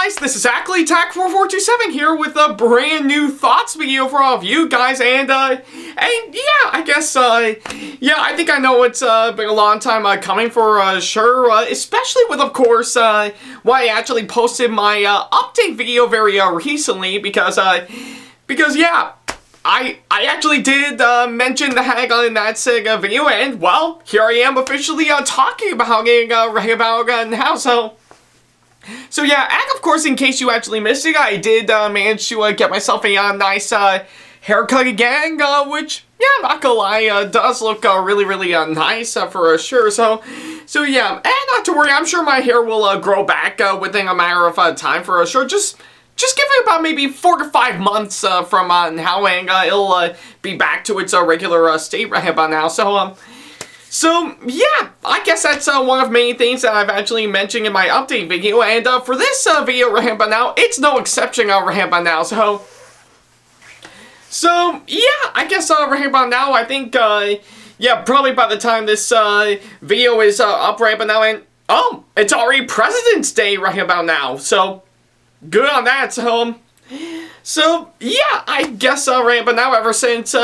guys, this is Ackleyattack4427 here with a brand new thoughts video for all of you guys, and yeah, I guess, yeah, I think I know it's been a long time coming for sure, especially with, of course, why I actually posted my update video very recently, because, yeah, I actually did mention the hag in that video, and, well, here I am officially talking about getting right about now, So yeah, and of course, in case you actually missed it, I did manage to get myself a nice haircut again, which, yeah, I'm not gonna lie, does look really, really nice for sure. So yeah, and not to worry, I'm sure my hair will grow back within a matter of time for sure. Just give it about maybe 4 to 5 months from now, and it'll be back to its regular state right about now. So, yeah, I guess that's one of many things that I've actually mentioned in my update video, and for this video right about now, it's no exception right about now, so yeah, I guess right about now, I think, yeah, probably by the time this video is up right about now, and, oh, it's already President's Day right about now, so, good on that, so yeah, I guess right about now, ever since,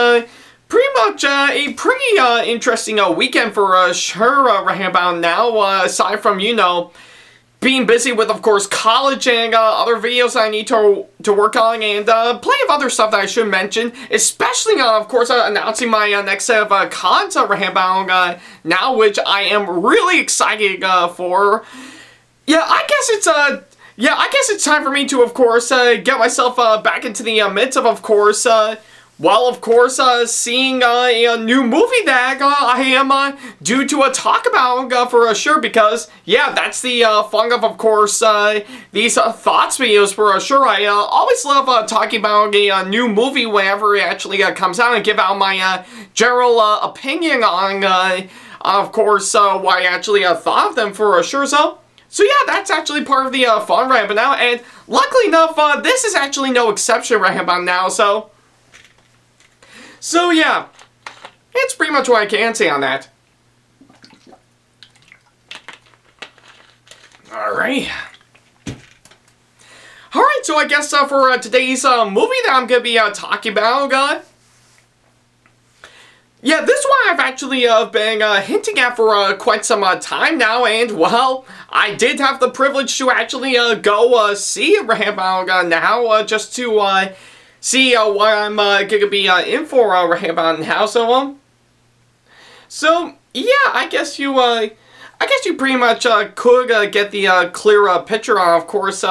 pretty much a pretty interesting weekend for sure right about now, aside from, you know, being busy with, of course, college and other videos I need to work on, and plenty of other stuff that I should mention, especially, of course, announcing my next set of cons right about now, which I am really excited for. Yeah, I guess it's time for me to, of course, get myself back into the midst of course, well, of course, seeing a new movie that I am due to talk about for sure, because, yeah, that's the fun of course, these thoughts videos for sure. I always love talking about a new movie whenever it actually comes out, and give out my general opinion on, of course, what I actually thought of them for sure. So yeah, that's actually part of the fun right about now, and luckily enough, this is actually no exception right about now, So yeah, it's pretty much what I can say on that. Alright. Alright, so I guess for today's movie that I'm going to be talking about, yeah, this one I've actually been hinting at for quite some time now, and, well, I did have the privilege to actually go see it right about now, just to see what I'm gonna be in for right about now. So yeah, I guess you pretty much could get the clear picture on, of course,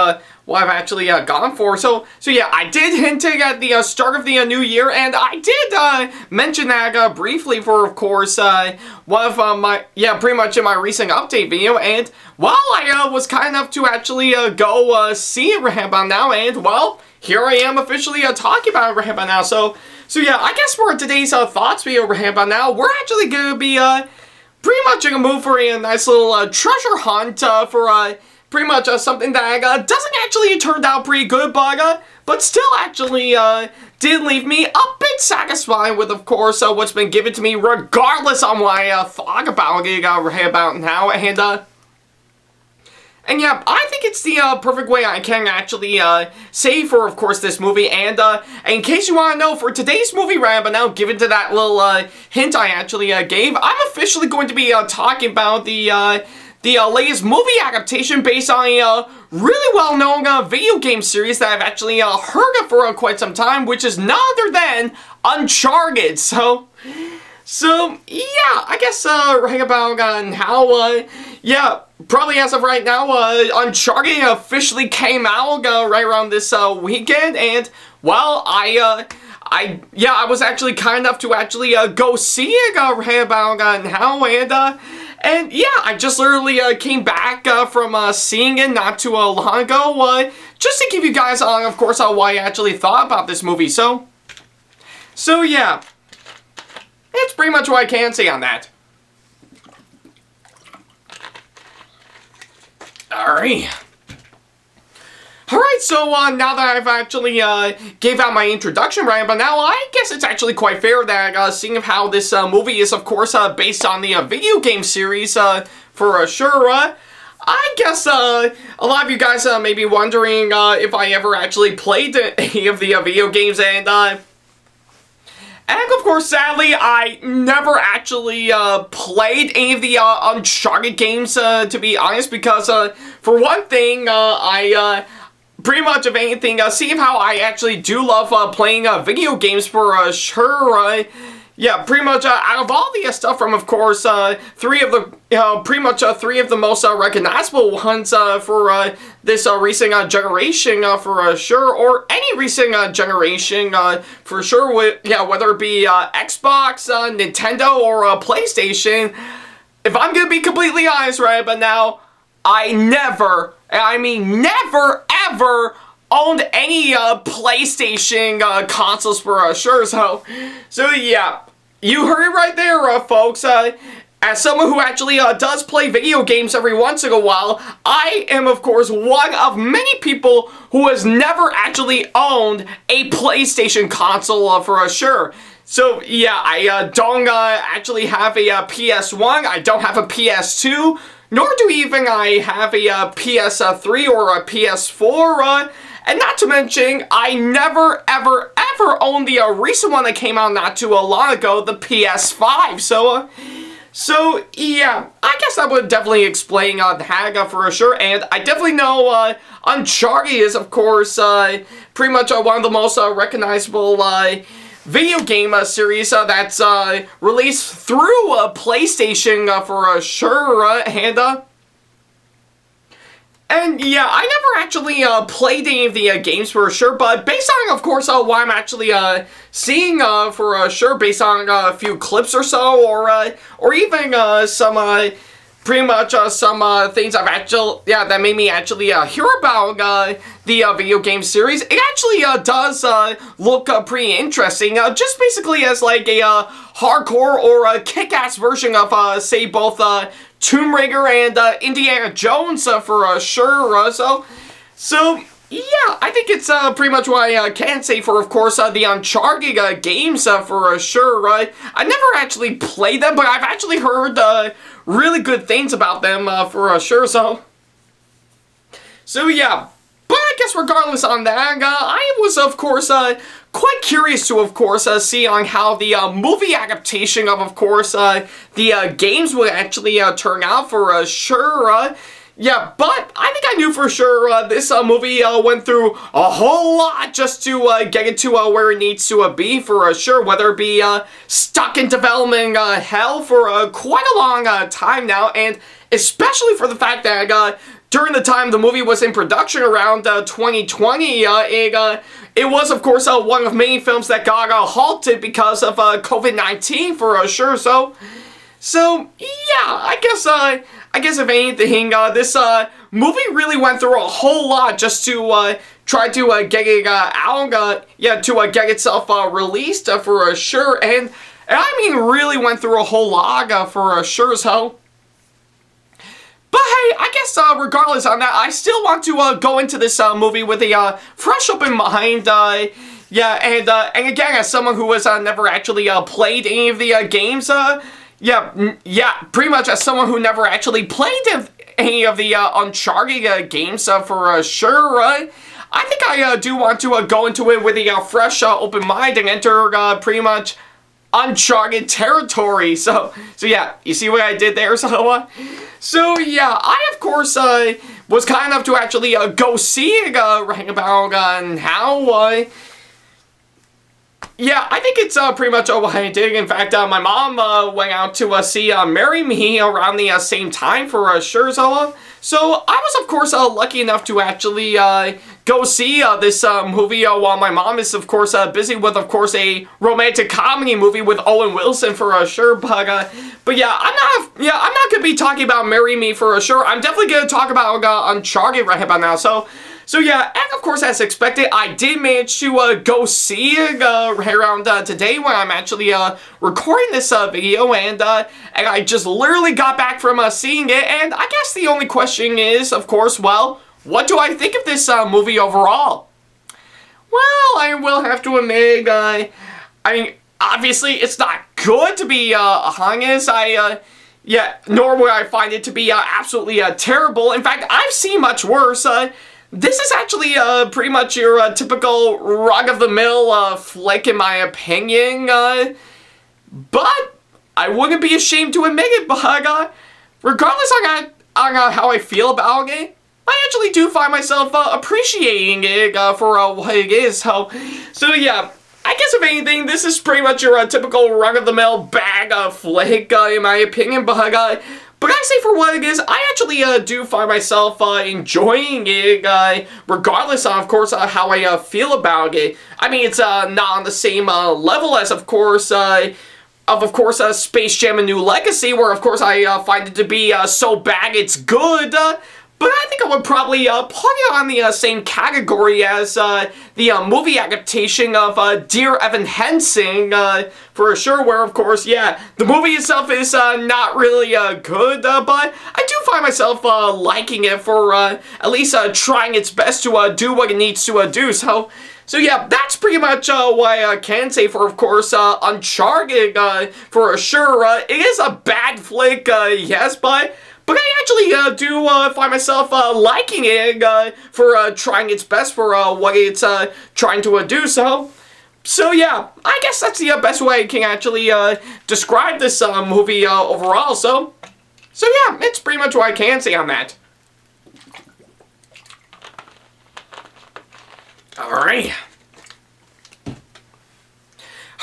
what I've actually gone for. So yeah, I did hint it at the start of the new year, and I did mention that briefly for, of course, one of my, yeah, pretty much in my recent update video, and, well, I was kind enough to actually go see it right about now, and, well, here I am officially talking about it right about now. So yeah, I guess for today's thoughts video right about now, we're actually gonna be pretty much gonna move for a nice little treasure hunt for pretty much something that doesn't actually turn out pretty good, but still actually did leave me a bit satisfied with, of course, what's been given to me, regardless on what I thought about it right about now, and yeah, I think it's the perfect way I can actually say for, of course, this movie. And in case you want to know, for today's movie right about now, given to that little hint I actually gave, I'm officially going to be talking about the latest movie adaptation based on a really well-known video game series that I've actually heard of for quite some time, which is none other than Uncharted. So yeah, I guess right about now, yeah, probably as of right now, Uncharted officially came out right around this weekend, and, well, I was actually kind enough to actually go see it right about now, and yeah, I just literally came back from seeing it not too long ago, just to give you guys, of course, what I actually thought about this movie. So yeah, it's pretty much what I can say on that. Alright. Alright, so now that I've actually gave out my introduction right about now, I guess it's actually quite fair that seeing how this movie is, of course, based on the video game series for sure, I guess a lot of you guys may be wondering if I ever actually played any of the video games, and of course, sadly, I never actually played any of the Uncharted games, to be honest, because for one thing, I pretty much, if anything, seeing how I actually do love playing video games for sure. Yeah, pretty much out of all the stuff from, of course, three of the most recognizable ones for this recent generation for sure, or any recent generation for sure. Whether it be Xbox, Nintendo, or PlayStation. If I'm gonna be completely honest, right, but now I never ever owned any PlayStation consoles for sure. So yeah, you heard it right there, folks. As someone who actually does play video games every once in a while, I am, of course, one of many people who has never actually owned a PlayStation console for sure. So yeah, I don't actually have a PS1. I don't have a PS2. Nor do even I have a PS3 or a PS4, and not to mention, I never, ever owned the recent one that came out not too long ago, the PS5, so yeah, I guess that would definitely explain that for sure, and I definitely know Uncharted is, of course, pretty much one of the most recognizable video game series that's released through PlayStation for sure, and yeah, I never actually played any of the games for sure, but based on, of course, what I'm actually seeing for sure, based on a few clips or so, or even some pretty much some things that made me actually hear about the video game series. It actually does look pretty interesting, just basically as like a hardcore or a kick-ass version of, say, both Tomb Raider and Indiana Jones for sure. So yeah, I think it's pretty much what I can say for, of course, the Uncharted games for sure, right? I never actually played them, but I've actually heard really good things about them for sure, so yeah. But I guess regardless on that, I was, of course, quite curious to, of course, see on how the movie adaptation of course, the games would actually turn out for sure. Yeah, but I think I knew for sure this movie went through a whole lot just to get it to where it needs to be for sure, whether it be stuck in development hell for quite a long time now, and especially for the fact that during the time the movie was in production around 2020, it was, of course, one of many films that got halted because of COVID-19 for sure, so yeah, I guess if anything, this movie really went through a whole lot just to try to get it out, to get itself released for sure, and I mean really went through a whole lot for sure, so. But hey, I guess regardless on that, I still want to go into this movie with a fresh open mind, yeah, and again, as someone who has never actually played any of the games, yeah, pretty much as someone who never actually played any of the Uncharted games for sure, I think I do want to go into it with a fresh open mind and enter pretty much Uncharted territory. So yeah, you see what I did there? So yeah, I of course was kind enough to actually go see it right about how. Yeah, I think it's pretty much what I did. In fact, my mom went out to see Marry Me around the same time for sure. So I was, of course, lucky enough to actually go see this movie while my mom is, of course, busy with, of course, a romantic comedy movie with Owen Wilson for sure. But yeah, I'm not gonna be talking about Marry Me for sure. I'm definitely gonna talk about Uncharted right about now. So yeah, and of course, as expected, I did manage to go see it right around today when I'm actually recording this video, and I just literally got back from seeing it, and I guess the only question is, of course, well, what do I think of this movie overall? Well, I will have to admit, I mean, obviously, it's not good to be honest. yeah, nor would I find it to be absolutely terrible. In fact, I've seen much worse. This is actually pretty much your typical run-of-the-mill flick, in my opinion. But I wouldn't be ashamed to admit it. But regardless on how I feel about it, I actually do find myself appreciating it for what it is. So yeah, I guess if anything, this is pretty much your typical run-of-the-mill bag flick, in my opinion. But I say for what it is, I actually do find myself enjoying it, regardless of course, how I feel about it. I mean, it's not on the same level as, of course, Space Jam: A New Legacy, where, of course, I find it to be so bad it's good. But I think I would probably put it on the same category as the movie adaptation of Dear Evan Hansen, for sure, where, of course, yeah, the movie itself is not really good, but I do find myself liking it for at least trying its best to do what it needs to do. So yeah, that's pretty much what I can say for, of course, Uncharted, for sure. It is a bad flick, yes, but I actually do find myself liking it for trying its best for what it's trying to do. So yeah, I guess that's the best way I can actually describe this movie overall. So yeah, it's pretty much what I can say on that. Alright.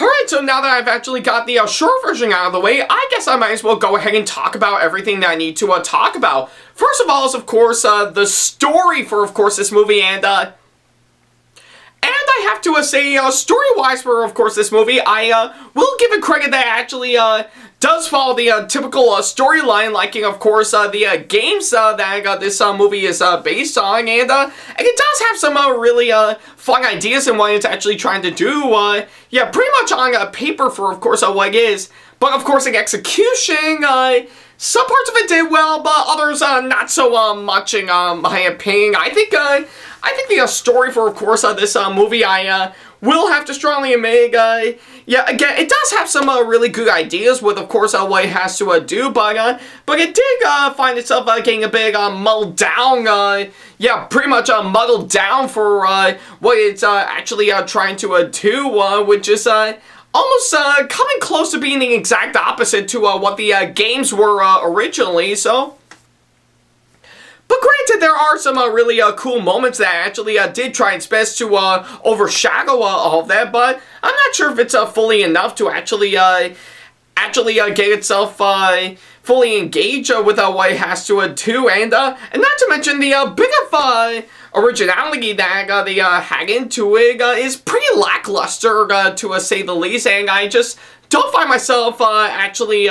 Alright, so now that I've actually got the short version out of the way, I guess I might as well go ahead and talk about everything that I need to talk about. First of all is, of course, the story for, of course, this movie, and I have to say, story-wise for, of course, this movie, I will give it credit that actually does follow the typical storyline, liking, of course, the games that this movie is based on, and it does have some really fun ideas in what it's actually trying to do. Yeah, pretty much on paper for, of course, what it is, but of course, in execution, some parts of it did well, but others not so much, in my opinion. I think the story for, of course, this movie, I will have to strongly admit, yeah, again, it does have some really good ideas with, of course, what it has to do, but it did find itself getting a bit muddled down, yeah, pretty much muddled down for what it's actually trying to do, which is almost coming close to being the exact opposite to what the games were originally, so. But granted, there are some really cool moments that actually did try its best to overshadow all of that, but I'm not sure if it's fully enough to actually get itself fully engaged with what it has to do, and not to mention the bit of originality that they had into it is pretty lackluster, to say the least, and I just don't find myself actually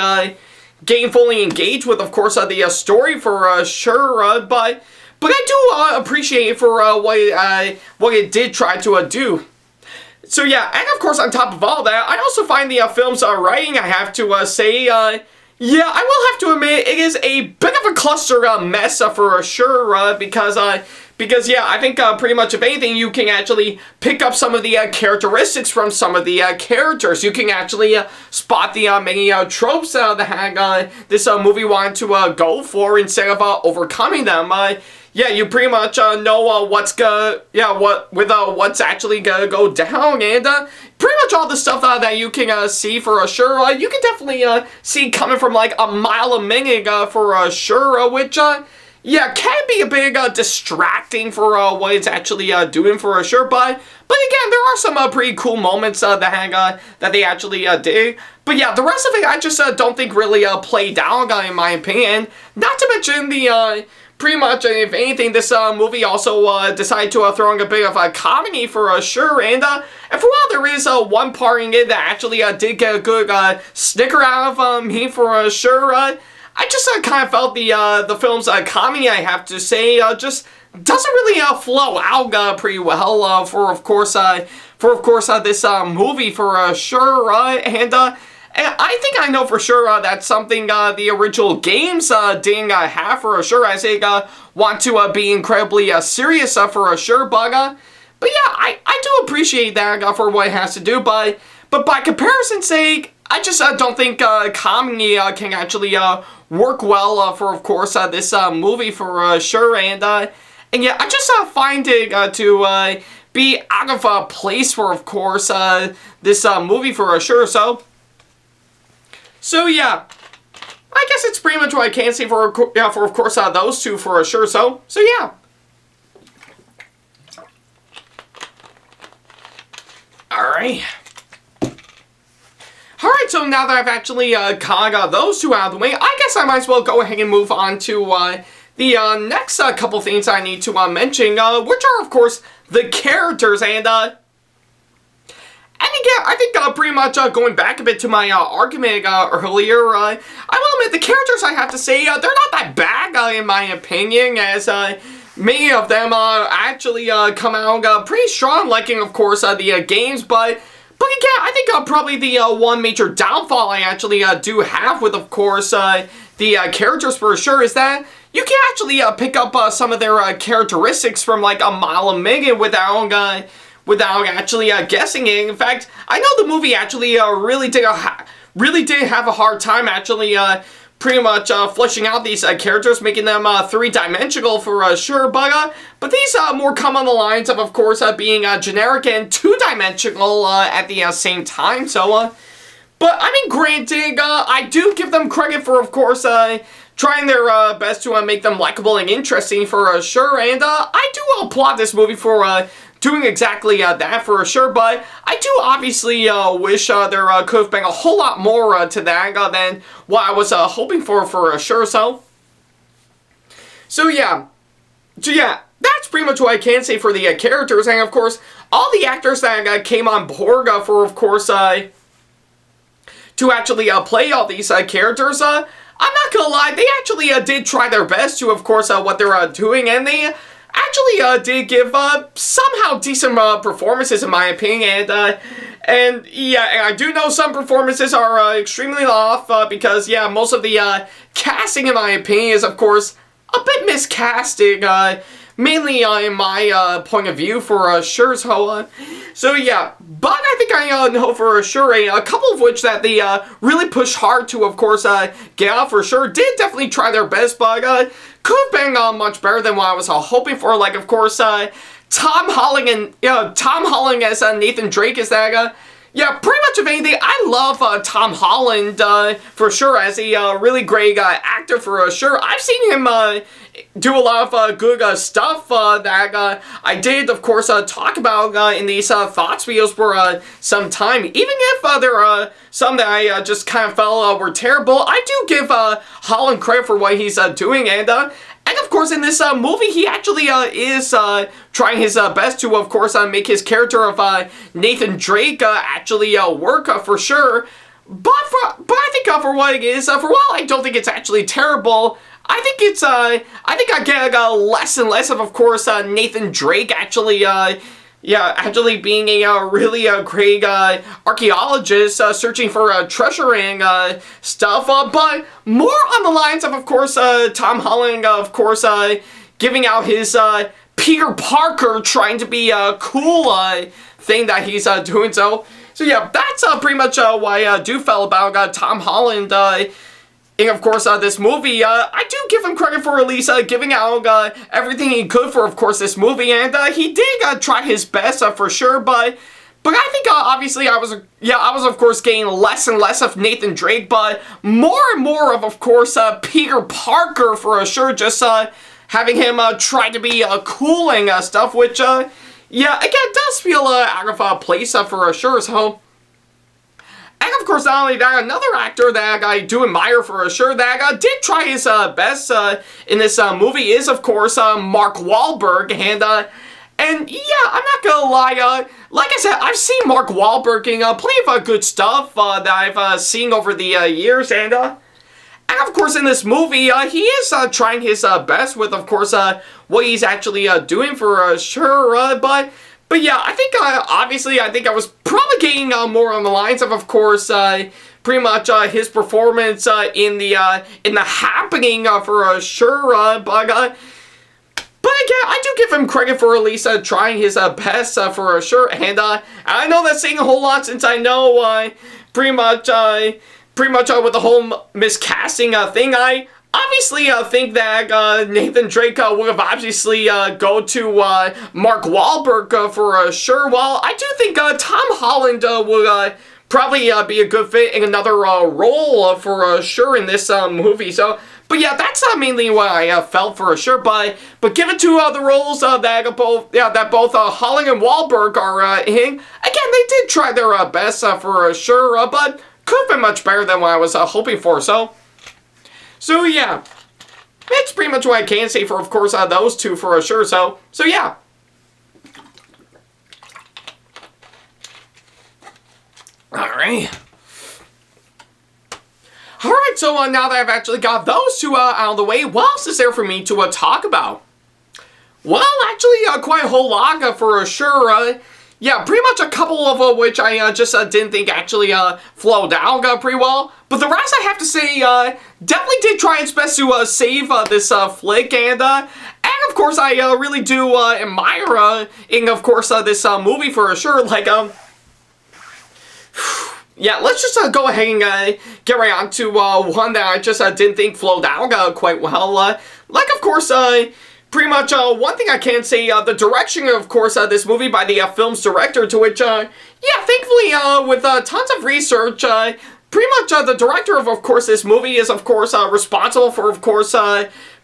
getting fully engaged with, of course, the story for sure, but I do appreciate it for what it did try to do. So yeah, and of course, on top of all that, I also find the film's writing, I have to say, yeah, I will have to admit, it is a bit of a cluster mess for sure, because yeah, I think pretty much if anything, you can actually pick up some of the characteristics from some of the characters. You can actually spot the many tropes that this movie wanted to go for instead of overcoming them. Yeah, you pretty much know what's what's actually gonna go down, and pretty much all the stuff that you can see for sure. You can definitely see coming from like a mile a minute for sure, which yeah, can be a bit distracting for what it's actually doing for sure, but again, there are some pretty cool moments that they actually did. But yeah, the rest of it I just don't think really played out, in my opinion. Not to mention the pretty much, if anything, this movie also decided to throw in a bit of a comedy for sure, and for while there is one part in it that actually did get a good snicker out of me for sure, I just kind of felt the film's comedy, I have to say, just doesn't really flow out pretty well for of course this movie for sure, and I think I know for sure that's something the original games didn't have for sure, as they want to be incredibly serious for sure, but yeah, I do appreciate that for what it has to do, but by comparison's sake, I just don't think comedy can actually work well for, of course, this movie for sure. And yeah, I just find it to be out of place for, of course, this movie for sure. So yeah, I guess it's pretty much what I can say for of course, those two for sure. So yeah. Alright. Alright, so now that I've actually kind of got those two out of the way, I guess I might as well go ahead and move on to the next couple things I need to mention, which are, of course, the characters. And again, I think pretty much going back a bit to my argument earlier, I will admit the characters, I have to say, they're not that bad in my opinion, as many of them actually come out pretty strong, liking, of course, the games, but again, I think probably the one major downfall I actually do have with, of course, the characters for sure is that you can actually pick up some of their characteristics from like a mile a minute without actually guessing it. In fact, I know the movie actually really did have a hard time actually pretty much fleshing out these characters, making them three-dimensional for sure, but these more come on the lines of course, being generic and two-dimensional at the same time, so, but, I mean, granted, I do give them credit for, of course, trying their best to make them likable and interesting for sure, and I do applaud this movie for doing exactly that for sure, but I do obviously wish there could have been a whole lot more to that than what I was hoping for sure. So yeah, that's pretty much what I can say for the characters, and of course, all the actors that came on board for, of course, to actually play all these characters, I'm not gonna lie, they actually did try their best to, of course, what they're doing, and they actually did give somehow decent performances in my opinion, and yeah, and I do know some performances are extremely off because yeah, most of the casting in my opinion is of course a bit miscasted, mainly in my point of view for sure. So yeah, but I think I know for sure a couple of which that they really pushed hard to, of course, get out for sure. Did definitely try their best, but could have been much better than what I was hoping for. Like, of course, Tom Holland as Nathan Drake is that. Yeah, pretty much of anything. I love Tom Holland for sure as a really great actor for sure. I've seen him do a lot of good stuff that I did, of course, talk about in these thoughts videos for some time. Even if there are some that I just kind of felt were terrible, I do give Holland credit for what he's doing, and of course, in this movie, he actually is trying his best to, of course, make his character of Nathan Drake actually work for sure. But I think for what it is, for while I don't think it's actually terrible, I think it's I think I get less and less of course, Nathan Drake actually actually being a really great archaeologist searching for treasure and stuff, but more on the lines of course, Tom Holland, of course, giving out his Peter Parker trying to be a cool thing that he's doing. So yeah, that's pretty much what I do feel about Tom Holland. And of course, this movie, I do give him credit for at least giving out everything he could for, of course, this movie, and he did try his best for sure. But I think obviously I was of course getting less and less of Nathan Drake, but more and more of course Peter Parker for sure. Just having him try to be cool and stuff, which yeah, again does feel out of place for sure. So. And of course, not only that, another actor that I do admire for sure that did try his best in this movie is, of course, Mark Wahlberg. And yeah, I'm not gonna lie, like I said, I've seen Mark Wahlberg in plenty of good stuff that I've seen over the years. And of course, in this movie, he is trying his best with, of course, what he's actually doing for sure. But yeah, I think obviously I think I was probably getting more on the lines of course, pretty much his performance in the Happening for sure. But again, I do give him credit for at least trying his best for sure. And I know that's saying a whole lot since I know pretty much pretty much with the whole miscasting thing, I obviously think that Nathan Drake would have obviously go to Mark Wahlberg for sure. Well, I do think Tom Holland would probably be a good fit in another role for sure in this movie. So, but yeah, that's mainly what I felt for sure. But given to the roles that both Holland and Wahlberg are in, again, they did try their best for sure. But could have been much better than what I was hoping for. So yeah, that's pretty much what I can say for, of course, those two for sure. So yeah. Alright, so now that I've actually got those two out of the way, what else is there for me to talk about? Well, actually, quite a whole lot for sure. Yeah, pretty much a couple of which I just didn't think actually flowed out pretty well. But the rest, I have to say, definitely did try its best to save this flick. And of course, I really do admire in, of course, this movie for sure. Like, yeah, let's just go ahead and get right on to one that I just didn't think flowed out quite well. Like, of course, pretty much one thing I can say, the direction, of course, this movie by the film's director, to which, yeah, thankfully, with tons of research, pretty much the director of course, this movie is, of course, responsible for, of course,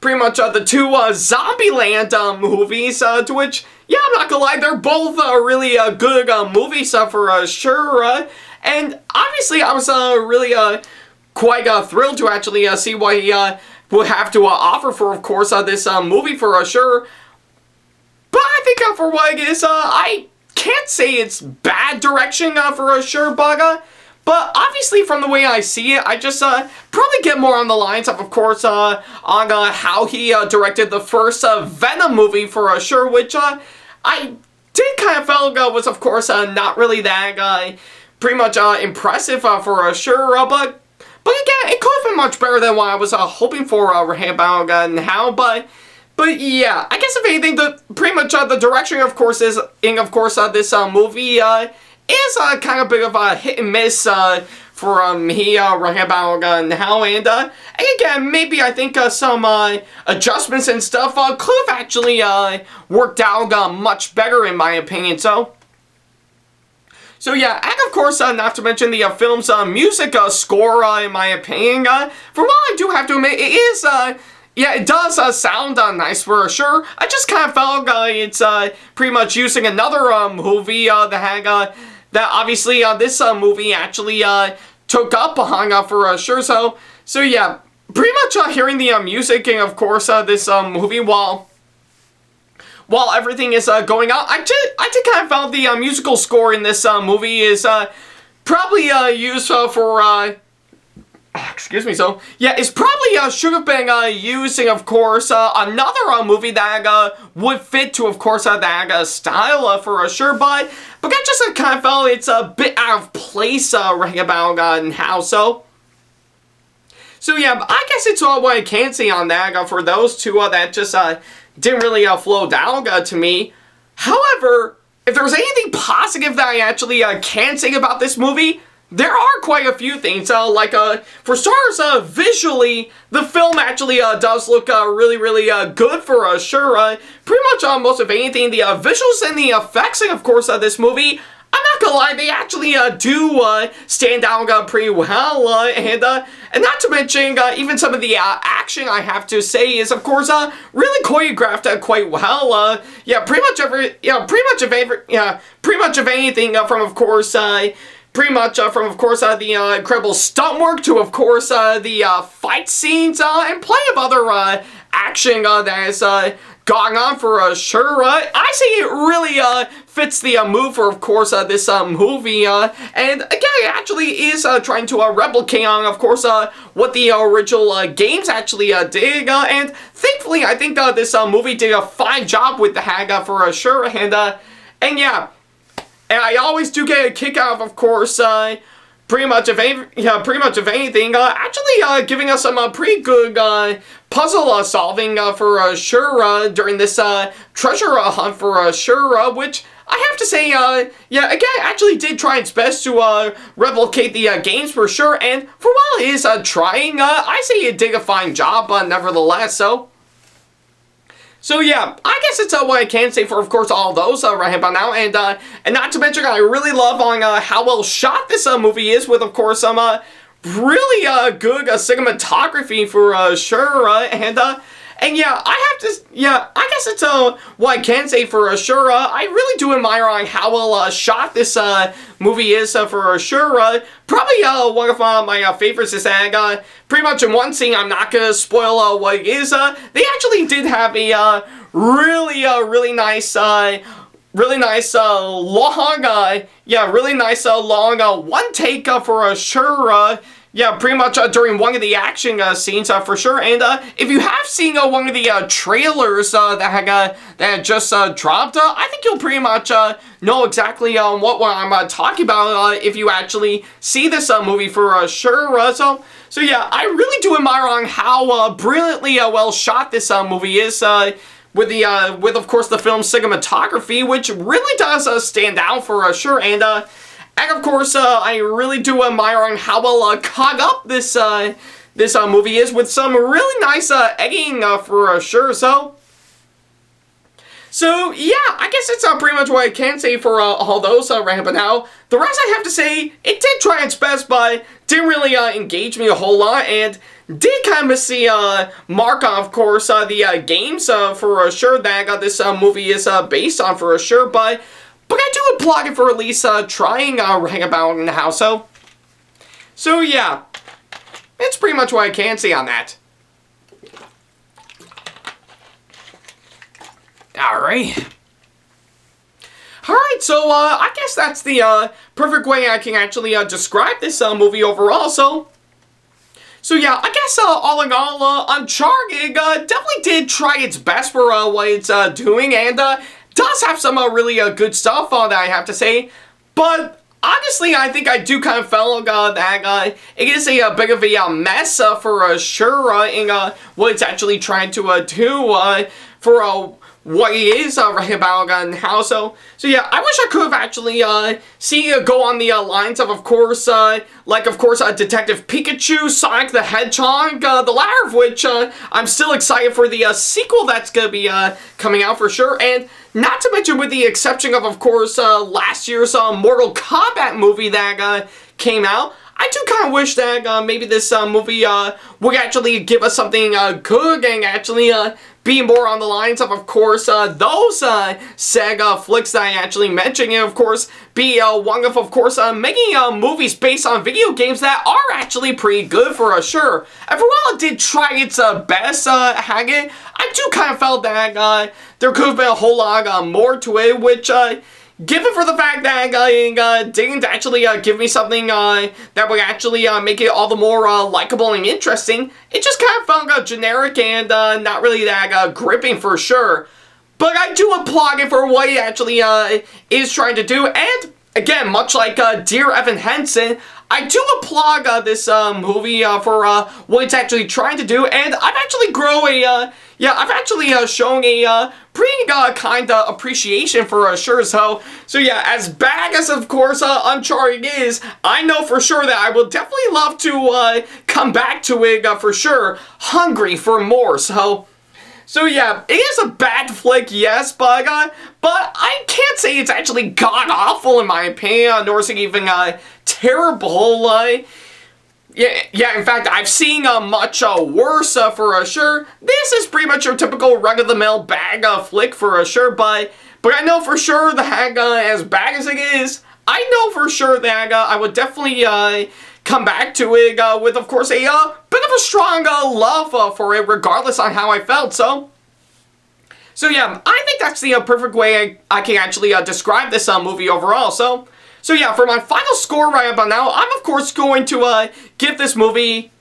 pretty much the two Zombieland movies, to which, yeah, I'm not gonna lie, they're both really good movies for sure. And obviously, I was really quite thrilled to actually see what he would have to offer for, of course, this movie for sure. But I think for what it is, I can't say it's bad direction for sure, but obviously from the way I see it, I just probably get more on the lines of course, on how he directed the first Venom movie for sure, which I did kind of felt was, of course, not really that pretty much impressive for sure, but again, it could have been much better than what I was hoping for right about now, but yeah, I guess if anything, pretty much the direction, of course, is in, of course, this movie is kind of a bit of a hit and miss for me right about now, and again, maybe I think some adjustments and stuff could have actually worked out much better in my opinion. So yeah, and of course, not to mention the film's music score, in my opinion. For what I do have to admit, it is, yeah, it does sound nice for sure. I just kind of felt it's pretty much using another movie that obviously this movie actually took up on for sure. So yeah, pretty much hearing the music and of course this movie while everything is going on, I did kind of felt the musical score in this movie is probably used for excuse me. So yeah, it's probably should have been using, of course, another movie that would fit to, of course, that style for sure. But I just kind of felt it's a bit out of place right about now. So yeah, I guess it's all what I can say on that for those two that just didn't really flow down to me. However, if there's anything positive that I actually can say about this movie, there are quite a few things. Like, for starters, visually, the film actually does look really, really good for sure. Pretty much most of anything, the visuals and the effects, of course, this movie, I'm not gonna lie, they actually do stand out pretty well, and not to mention even some of the action, I have to say, is of course really choreographed quite well. Yeah, pretty much of anything from of course the incredible stunt work to of course the fight scenes and plenty of other action that has gone on for sure. I say it really fits the mood for, of course, this movie, and again, it actually is trying to replicate on, of course, what the original games actually did, and thankfully, I think this movie did a fine job with the Haga for sure, and yeah, and I always do get a kick out of course, pretty much if anything, actually giving us some pretty good puzzle solving for sure during this treasure hunt for sure, which I have to say, yeah, again, actually did try its best to replicate the games for sure, and for while it is trying, I say it did a fine job nevertheless. So yeah, I guess it's what I can say for, of course, all those right about now, and not to mention, I really love on how well shot this movie is, with, of course, some really good cinematography for sure, and yeah, I guess it's what I can say for sure. I really do admire on how well shot this movie is for sure. Probably one of my favorites is that pretty much in one scene, I'm not gonna spoil what it is. They actually did have a really nice long, long one take for sure. Yeah, pretty much during one of the action scenes for sure. And if you have seen one of the trailers that had just dropped, I think you'll pretty much know exactly what I'm talking about if you actually see this movie for sure. So yeah, I really do admire on how brilliantly well shot this movie is. With of course the film's cinematography, which really does stand out for sure. And of course, I really do admire on how well caught up this movie is, with some really nice editing for sure. So yeah, I guess it's pretty much what I can say for all those right but now. The rest, I have to say, it did try its best, but didn't really engage me a whole lot, and did kind of miss the mark on, of course, the games for sure that this movie is based on for sure. But I do applaud it for at least trying right about now. So yeah, it's pretty much what I can say on that. Alright, so I guess that's the perfect way I can actually describe this movie overall. So yeah, I guess all in all, Uncharted definitely did try its best for what it's doing, and does have some really good stuff that I have to say, but honestly, I think I do kind of feel that it is a bit of a mess for sure in what it's actually trying to do for what it is right about now. So yeah, I wish I could have actually seen it go on the lines of course, Detective Pikachu, Sonic the Hedgehog, the latter of which I'm still excited for the sequel that's gonna be coming out for sure, and not to mention with the exception of course, last year's Mortal Kombat movie that came out. I do kind of wish that maybe this movie would actually give us something good and actually be more on the lines of course, those Sega flicks that I actually mentioned, and of course, be one of course, making movies based on video games that are actually pretty good for sure. And for while it did try its best, I do kind of felt that there could have been a whole lot more to it, which given for the fact that didn't actually give me something that would actually make it all the more likable and interesting, it just kind of felt generic and not really that gripping for sure. But I do applaud it for what it actually is trying to do, and again, much like Dear Evan Hansen, I do applaud this movie for what it's actually trying to do, and I've actually shown a pretty kind of appreciation for sure. So yeah, as bad as of course Uncharted is, I know for sure that I will definitely love to come back to it for sure, hungry for more. So yeah, it is a bad flick, yes, but I can't say it's actually god-awful in my opinion, nor is it even terrible. Yeah, in fact, I've seen much worse for sure. This is pretty much your typical run-of-the-mill bag flick for sure, but I know for sure that as bad as it is, I know for sure that I would definitely come back to it with, of course, a bit of a strong love for it, regardless on how I felt. So yeah, I think that's the perfect way I can actually describe this movie overall. So yeah, for my final score right about now, I'm of course going to give this movie,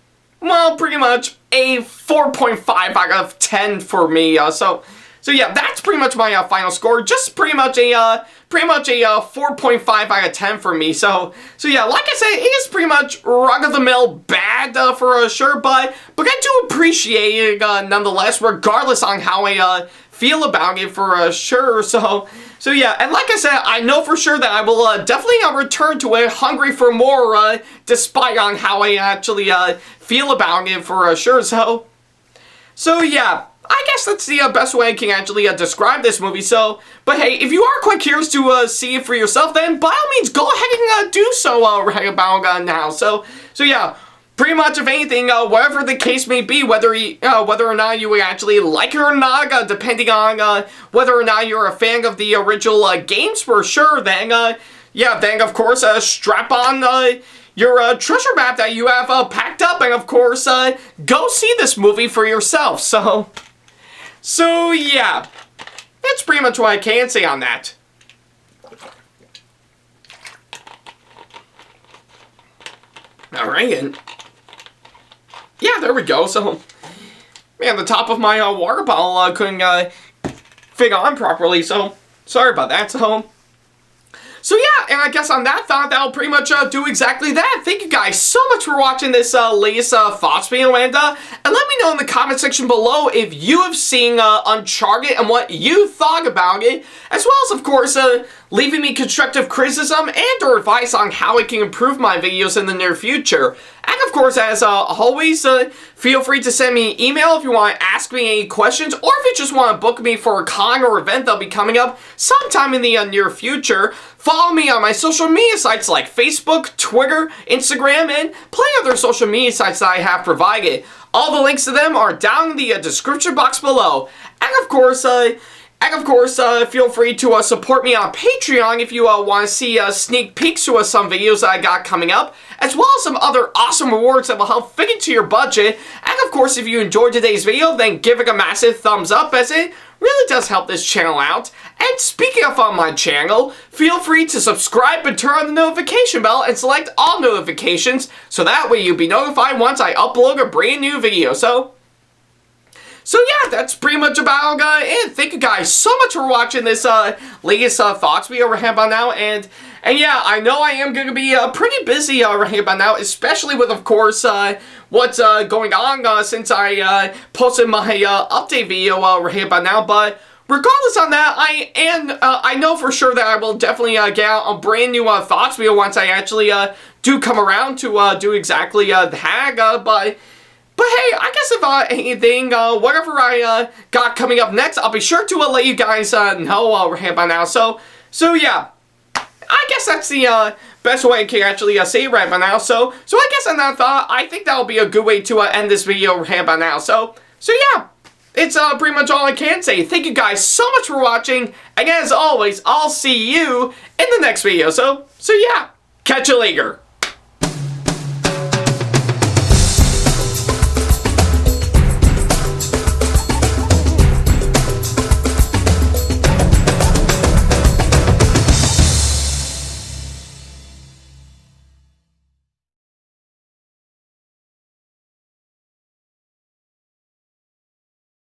well, pretty much a 4.5 out of 10 for me. So So yeah, that's pretty much my final score. Just pretty much a 4.5 out of 10 for me. So yeah, like I said, it is pretty much run-of-the-mill bad for sure, but I do appreciate it nonetheless, regardless on how I feel about it for sure. So yeah, and like I said, I know for sure that I will definitely return to it, hungry for more, despite on how I actually feel about it for sure. So yeah, I guess that's the best way I can actually describe this movie. But hey, if you are quite curious to see it for yourself, then by all means, go ahead and do so right about now. So yeah, pretty much, if anything, whatever the case may be, whether or not you actually like it or not, depending on whether or not you're a fan of the original games for sure, then yeah, then of course strap on your treasure map that you have packed up, and of course go see this movie for yourself. So yeah, that's pretty much what I can say on that. Alright, and yeah, there we go. So, man, the top of my water bottle couldn't fit on properly, so sorry about that. So yeah, and I guess on that thought, that'll pretty much do exactly that. Thank you guys so much for watching this latest thoughts video, and let me know in the comment section below if you have seen Uncharted and what you thought about it, as well as, of course, leaving me constructive criticism and or advice on how I can improve my videos in the near future. And of course, as always, feel free to send me an email if you want to ask me any questions, or if you just want to book me for a con or event that'll be coming up sometime in the near future. Follow me on my social media sites like Facebook, Twitter, Instagram, and plenty other social media sites that I have provided. All the links to them are down in the description box below. And of course, feel free to support me on Patreon if you want to see sneak peeks to some videos that I got coming up, as well as some other awesome rewards that will help fit into your budget. And of course, if you enjoyed today's video, then give it a massive thumbs up, as it really does help this channel out. And speaking of on my channel, feel free to subscribe and turn on the notification bell and select all notifications, so that way you'll be notified once I upload a brand new video. So yeah, that's pretty much about it. Thank you guys so much for watching this latest thoughts video right about now. And yeah, I know I am going to be pretty busy right about now, especially with, of course, what's going on since I posted my update video right about now. But regardless on that, I know for sure that I will definitely get out a brand new thoughts video once I actually do come around to do exactly that. But hey, I guess if anything, whatever I got coming up next, I'll be sure to let you guys know right by now. So yeah, I guess that's the best way I can actually say it right by now. So I guess on that thought, I think that'll be a good way to end this video right by now. So yeah, it's pretty much all I can say. Thank you guys so much for watching, and as always, I'll see you in the next video. So yeah, catch you later.